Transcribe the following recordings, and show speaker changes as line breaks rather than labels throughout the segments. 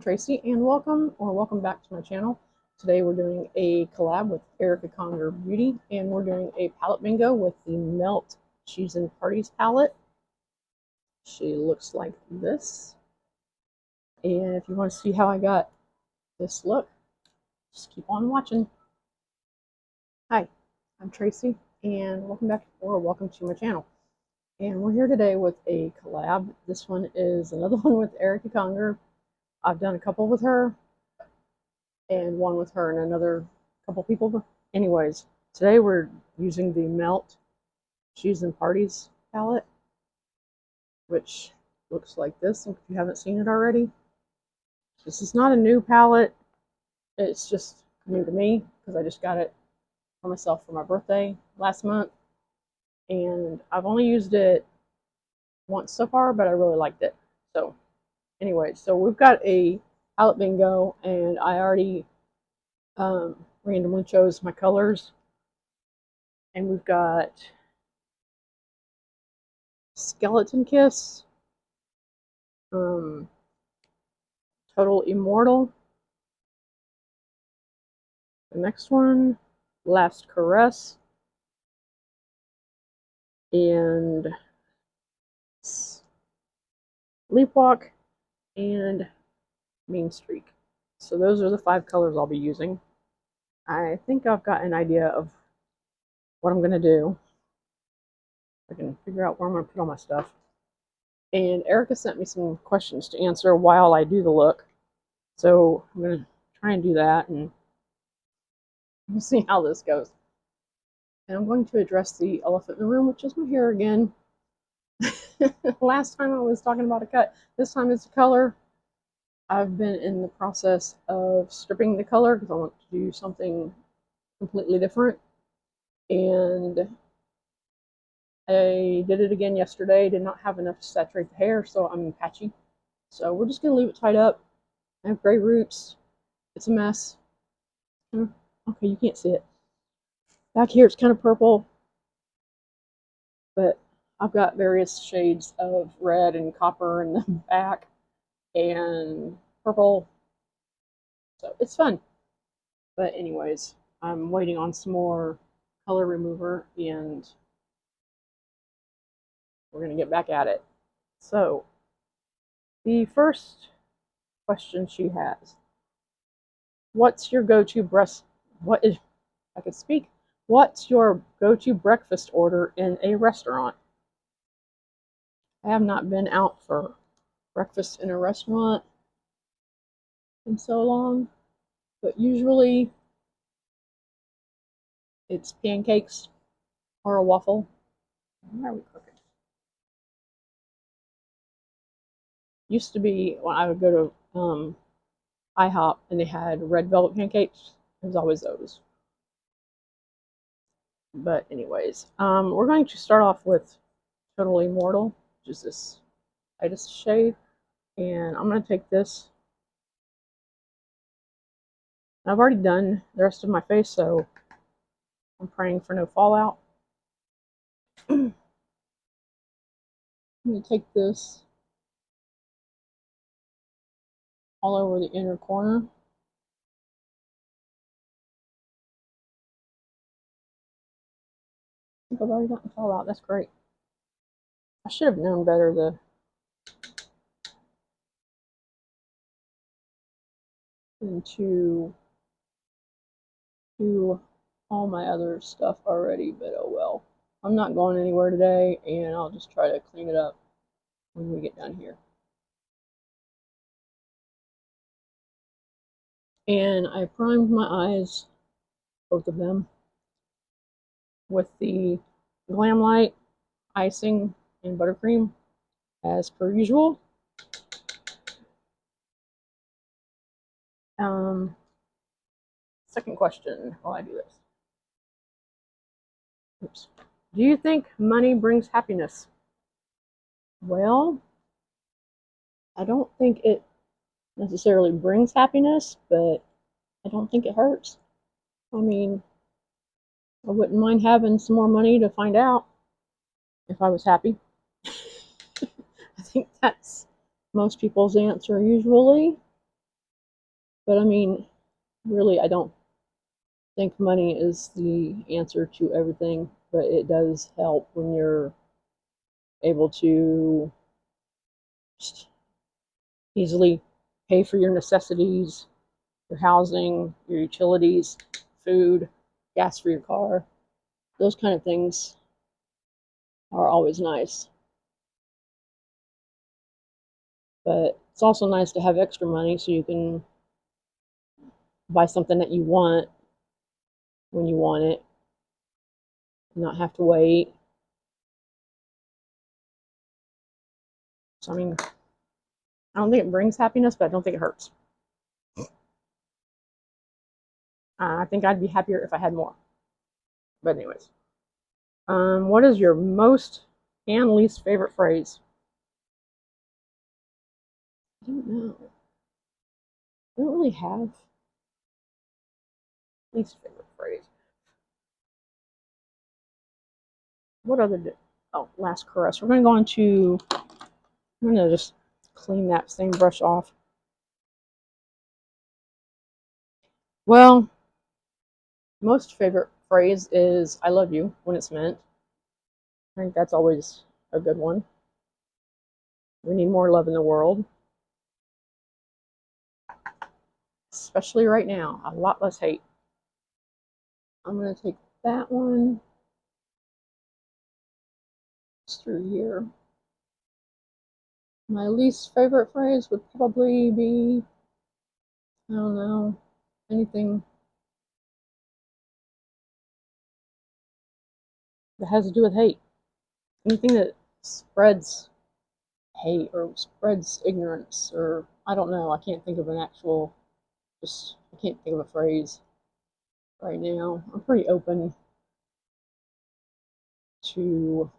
Tracy, and welcome back to my channel. Today we're doing a collab with Erica Conger Beauty, and we're doing a palette bingo with the Melt Cheese and Parties palette. She looks like this. And if you want to see how I got this look, just keep on watching. Hi, I'm Tracy, and welcome to my channel. And we're here today with a collab. This one is another one with Erica Conger. I've done a couple with her, and one with her and another couple people. Anyways, today we're using the Melt Cheese and Parties palette, which looks like this, if you haven't seen it already. This is not a new palette. It's just new to me because I just got it for myself for my birthday last month. And I've only used it once so far, but I really liked it. So anyway, so we've got a palette bingo, and I already randomly chose my colors. And we've got Skeleton Kiss, Total Immortal. The next one, Last Caress, and Sleepwalk, and Mean Streak. So those are the 5 colors I'll be using. I think I've got an idea of what I'm going to do. I can figure out where I'm going to put all my stuff. And Erica sent me some questions to answer while I do the look. So I'm going to try and do that, and we'll see how this goes. And I'm going to address the elephant in the room, which is my hair again. Last time I was talking about a cut. This time it's a color. I've been in the process of stripping the color because I want to do something completely different. And I did it again yesterday. Did not have enough to saturate the hair, so I'm patchy. So we're just going to leave it tied up. I have gray roots. It's a mess. Okay, you can't see it. Back here it's kind of purple, but I've got various shades of red and copper in the back and purple, so it's fun. But anyways, I'm waiting on some more color remover, and we're going to get back at it. So the first question she has: what's your go-to What's your go-to breakfast order in a restaurant? I have not been out for breakfast in a restaurant in so long, but usually it's pancakes or a waffle. Why are we cooking? Used to be when I would go to IHOP and they had red velvet pancakes. It was always those. But anyways, we're going to start off with Totally Immortal, which is this lightest shade. And I'm going to take this. I've already done the rest of my face, so I'm praying for no fallout. I'm going to take this all over the inner corner. I think I've already gotten fallout. That's great. I should have known better than to do all my other stuff already, but oh well. I'm not going anywhere today, and I'll just try to clean it up when we get done here. And I primed my eyes, both of them, with the Glam Light icing and buttercream, as per usual. Second question while I do this. Oops. Do you think money brings happiness? Well, I don't think it necessarily brings happiness, but I don't think it hurts. I mean, I wouldn't mind having some more money to find out if I was happy. I think that's most people's answer usually. But I mean, really, I don't think money is the answer to everything, but it does help when you're able to just easily pay for your necessities, your housing, your utilities, food, gas for your car. Those kind of things are always nice. But it's also nice to have extra money so you can buy something that you want when you want it, and not have to wait. So, I mean, I don't think it brings happiness, but I don't think it hurts. I think I'd be happier if I had more. But anyways, what is your most and least favorite phrase? I don't know. I don't really have least favorite phrase. What other oh, last caress. We're gonna go into I'm gonna just clean that same brush off. Well, most favorite phrase is I love you when it's meant. I think that's always a good one. We need more love in the world, especially right now. A lot less hate. I'm going to take that one through here. My least favorite phrase would probably be, I don't know, anything that has to do with hate. Anything that spreads hate or spreads ignorance, or I don't know. I can't think of an actual, I can't think of a phrase right now. I'm pretty open to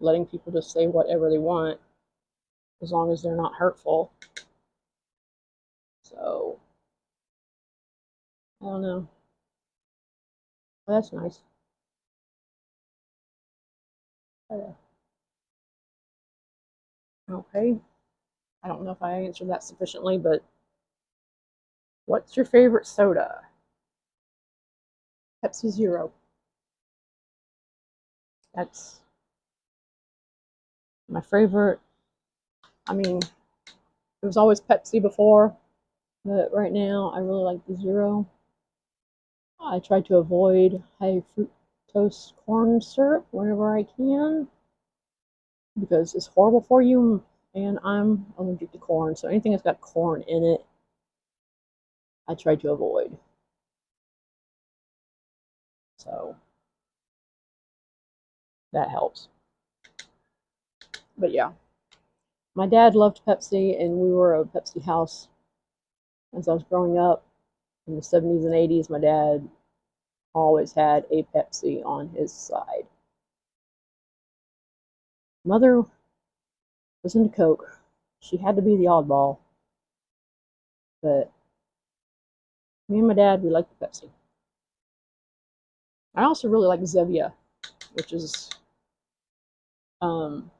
letting people just say whatever they want as long as they're not hurtful. So, I don't know. Well, that's nice. Okay. I don't know if I answered that sufficiently, but what's your favorite soda? Pepsi Zero. That's my favorite. I mean, it was always Pepsi before, but right now I really like the Zero. I try to avoid high fructose corn syrup whenever I can because it's horrible for you, and I'm allergic to corn, so anything that's got corn in it, I try to avoid. So that helps. But yeah, my dad loved Pepsi, and we were a Pepsi house as I was growing up in the 70s and 80s. My dad always had a Pepsi on his side. Mother was into Coke. She had to be the oddball, but me and my dad, we liked the Pepsi. I also really like Zevia, which is um,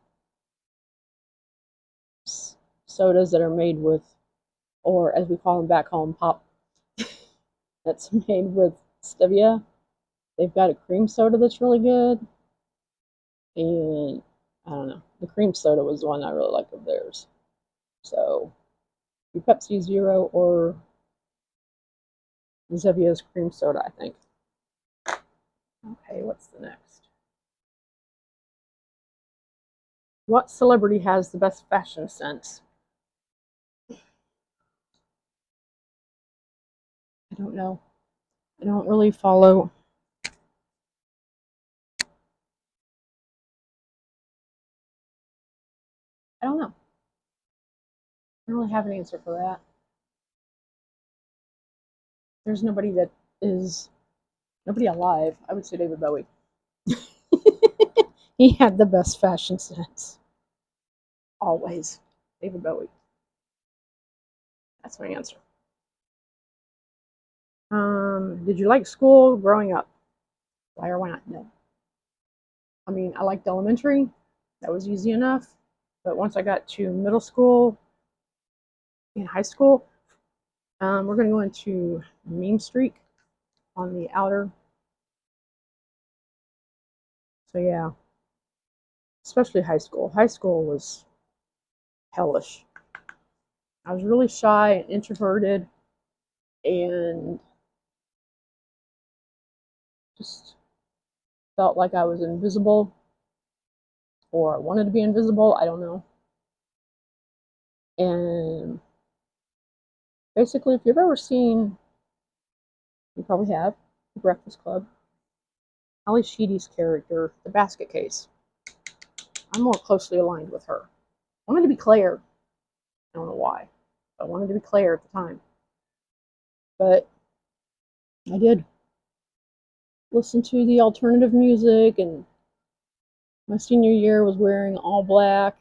sodas that are made with, or as we call them back home, pop. That's made with stevia. They've got a cream soda that's really good, and I don't know. The cream soda was the one I really liked of theirs. So, your Pepsi Zero or Zevia's cream soda, I think. Okay, what's the next? What celebrity has the best fashion sense? I don't know. I don't really follow. I don't know. I don't really have an answer for that. There's nobody that is nobody alive. I would say David Bowie. He had the best fashion sense. Always. David Bowie. That's my answer. Did you like school growing up? Why or why not? No. I mean, I liked elementary. That was easy enough. But once I got to middle school and high school, We're going to go into meme streak on the outer. So yeah, especially high school. High school was hellish. I was really shy and introverted and just felt like I was invisible or wanted to be invisible. I don't know. And basically, if you've ever seen, you probably have, The Breakfast Club, Ali Sheedy's character, the basket case, I'm more closely aligned with her. I wanted to be Claire. I don't know why. I wanted to be Claire at the time. But I did listen to the alternative music, and my senior year was wearing all black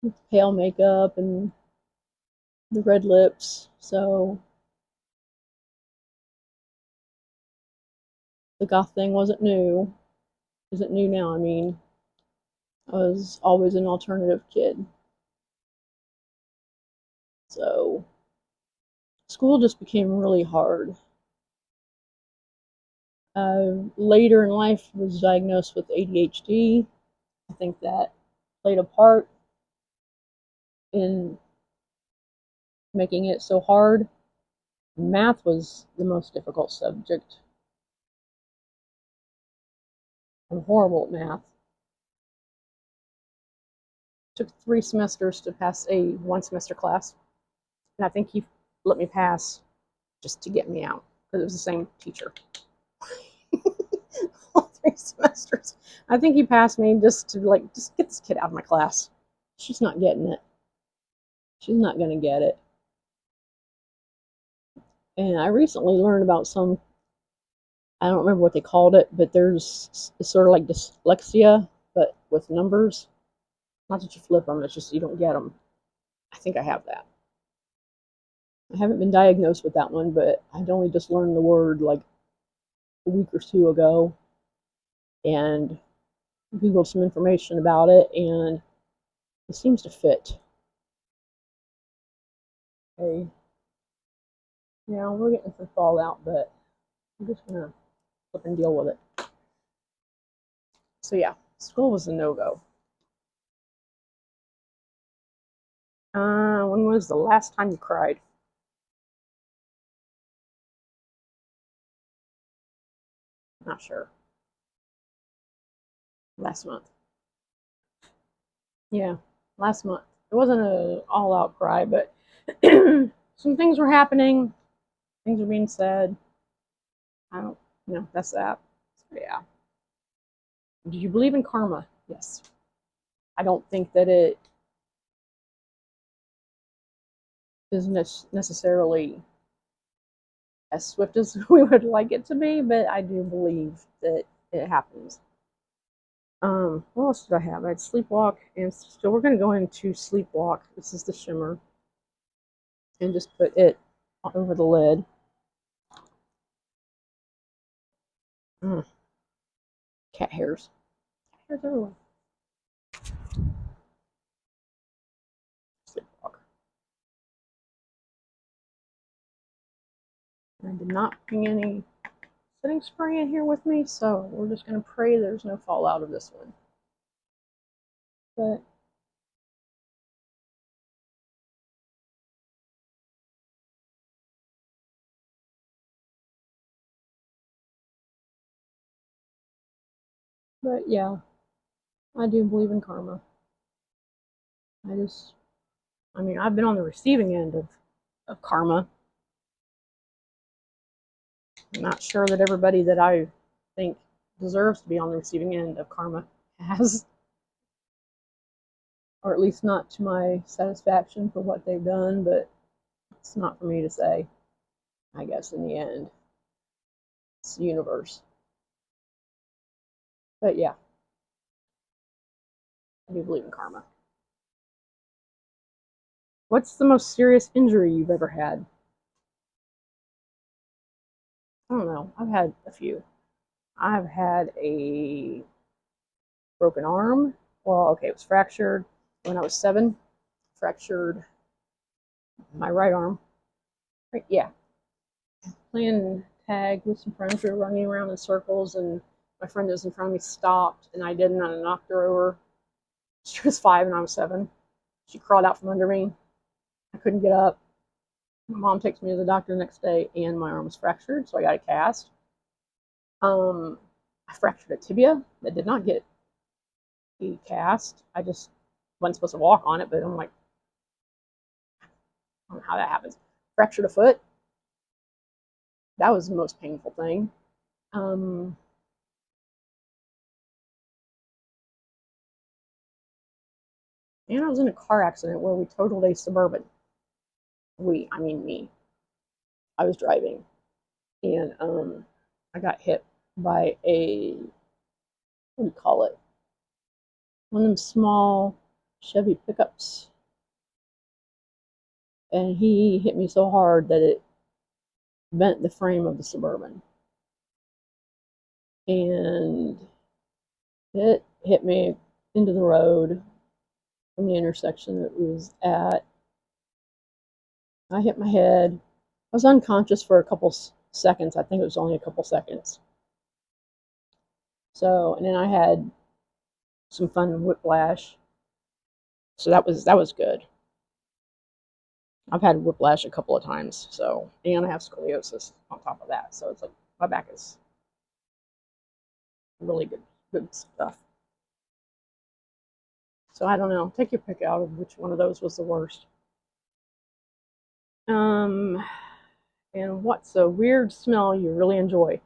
with pale makeup and the red lips. So the goth thing wasn't new. Isn't new now, I mean. I was always an alternative kid. So school just became really hard. Later in life, was diagnosed with ADHD. I think that played a part in making it so hard. Math was the most difficult subject. I'm horrible at math. Took 3 semesters to pass a 1-semester class, and I think he let me pass just to get me out because it was the same teacher. All 3 semesters. I think he passed me just to just get this kid out of my class. She's not getting it. She's not gonna get it. And I recently learned about some, I don't remember what they called it, but there's it's sort of like dyslexia, but with numbers. Not that you flip them, it's just you don't get them. I think I have that. I haven't been diagnosed with that one, but I'd only just learned the word like a week or 2 ago and Googled some information about it, and it seems to fit. Okay. Yeah, we're getting some fallout, but I'm just gonna flip and deal with it. So yeah, school was a no-go. When was the last time you cried? Not sure. Last month. Yeah, last month. It wasn't an all-out cry, but some things were happening. Things were being said. I don't, that's that. So yeah. Do you believe in karma? Yes. I don't think that it is necessarily as swift as we would like it to be, but I do believe that it happens. What else did I have? I had Sleepwalk, and so we're going to go into Sleepwalk. This is the shimmer, and just put it over the lid. Cat hairs. Cat hairs everywhere. Sleepwalk. I did not bring any setting spray in here with me, so we're just going to pray there's no fallout of this one. But yeah, I do believe in karma. I've been on the receiving end of karma. I'm not sure that everybody that I think deserves to be on the receiving end of karma has, or at least not to my satisfaction for what they've done, but it's not for me to say. I guess in the end, it's the universe. But yeah, I do believe in karma. What's the most serious injury you've ever had? I don't know. I've had a few. I've had a broken arm. Well, okay, it was fractured when I was 7. Fractured my right arm. Right, yeah. Playing tag with some friends. We were running around in circles, and my friend that was in front of me stopped, and I didn't, and I knocked her over. She was 5 and I was 7. She crawled out from under me. I couldn't get up. My mom takes me to the doctor the next day, and my arm was fractured, so I got a cast. I fractured a tibia that did not get a cast. I just wasn't supposed to walk on it, but I'm like, I don't know how that happens. Fractured a foot. That was the most painful thing. And I was in a car accident where we totaled a Suburban. I mean me. I was driving, and I got hit by a, what do you call it? One of them small Chevy pickups, and he hit me so hard that it bent the frame of the Suburban, and it hit me into the road from the intersection that it was at. I hit my head. I was unconscious for a couple seconds. I think it was only a couple seconds. So, and then I had some fun whiplash. So that was good. I've had whiplash a couple of times, so, and I have scoliosis on top of that. So it's like my back is really good stuff. So I don't know. Take your pick out of which one of those was the worst. And what's a weird smell you really enjoy?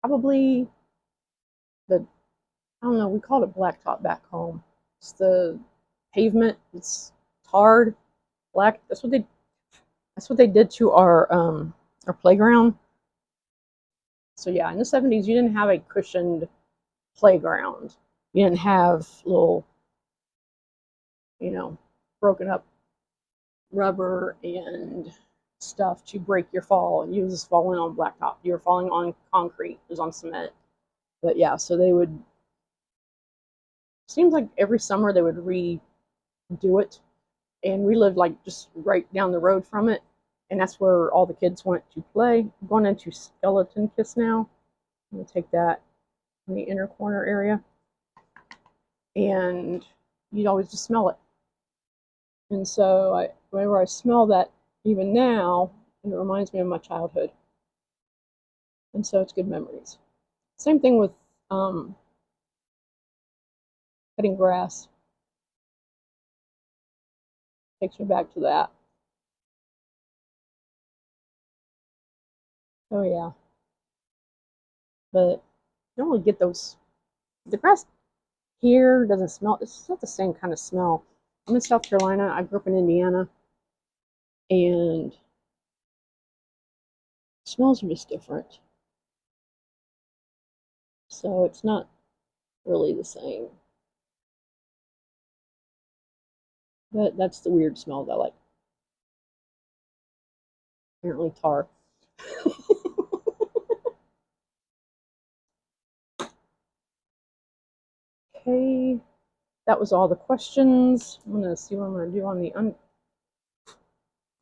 Probably the, I don't know, we called it blacktop back home. It's the pavement. It's tarred black. That's what they did to our playground. So yeah, in the 70s, you didn't have a cushioned playground. You didn't have little, you know, broken up rubber and stuff to break your fall. And you was falling on blacktop. You were falling on concrete. It was on cement. But yeah, so they would. Seems like every summer they would redo it, and we lived like just right down the road from it, and that's where all the kids went to play. I'm going into Skeleton Kiss now. I'm gonna take that in the inner corner area, and you'd always just smell it. And so whenever I smell that, even now, it reminds me of my childhood, and so it's good memories. Same thing with um, cutting grass. Takes me back to that. Oh yeah, but you don't really get those. The grass here doesn't smell. It's not the same kind of smell. I'm in South Carolina. I grew up in Indiana, and smells are just different. So it's not really the same. But that's the weird smell that I like. Apparently tar. Okay, that was all the questions. I'm gonna see what I'm gonna do on the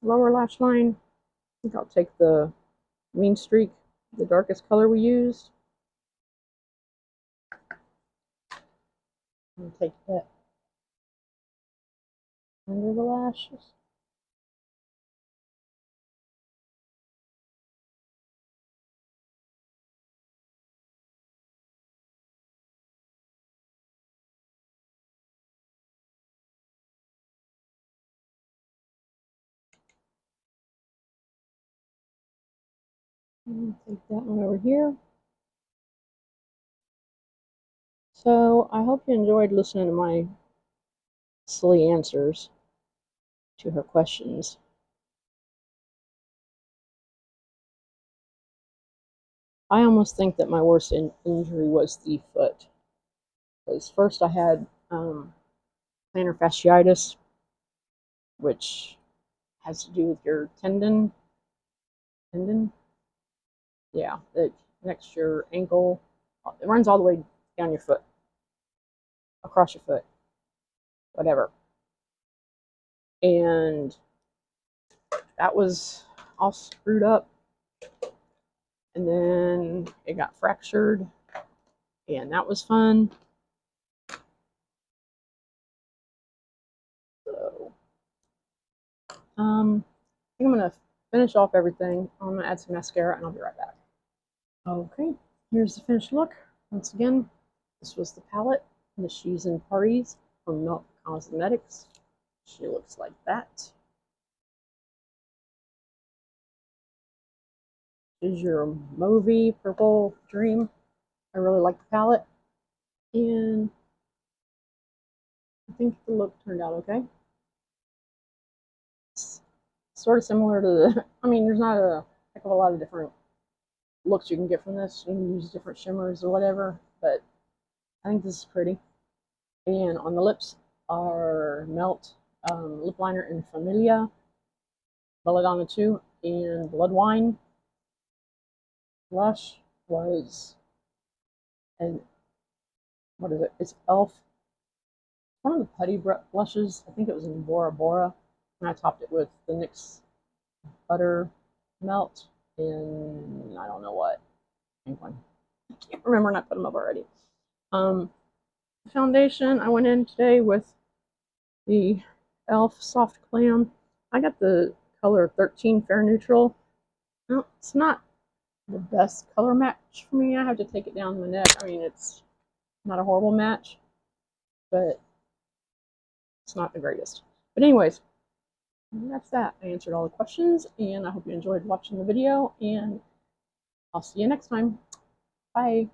lower lash line. I think I'll take the Mean Streak, the darkest color we used. I'm gonna take that under the lashes. Take that one over here. So I hope you enjoyed listening to my silly answers to her questions. I almost think that my worst injury was the foot. Because first I had plantar fasciitis, which has to do with your tendon, yeah, that connects your ankle. It runs all the way down your foot, across your foot, whatever. and that was all screwed up, and then it got fractured, and that was fun. So I think I'm gonna finish off everything. I'm gonna add some mascara and I'll be right back. Okay, here's the finished look. Once again, this was the palette, the She's in Parties from Milk Cosmetics. She looks like that. Is your Mauvey Purple Dream. I really like the palette, and I think the look turned out okay. It's sort of similar to the, I mean, there's not a heck of a lot of different looks you can get from this. You can use different shimmers or whatever, but I think this is pretty. And on the lips are Melt lip liner in Familia, Belladonna 2, and Blood Wine. Blush was, and what is it? It's Elf. One of the putty blushes. I think it was in Bora Bora. And I topped it with the NYX Butter Melt in, I don't know what. Pink one. I can't remember, and I put them up already. Foundation, I went in today with the Elf Soft Clam. I got the color 13 Fair Neutral. Well, it's not the best color match for me. I have to take it down my neck. I mean, it's not a horrible match, but it's not the greatest. But anyways, that's that. I answered all the questions, and I hope you enjoyed watching the video, and I'll see you next time. Bye.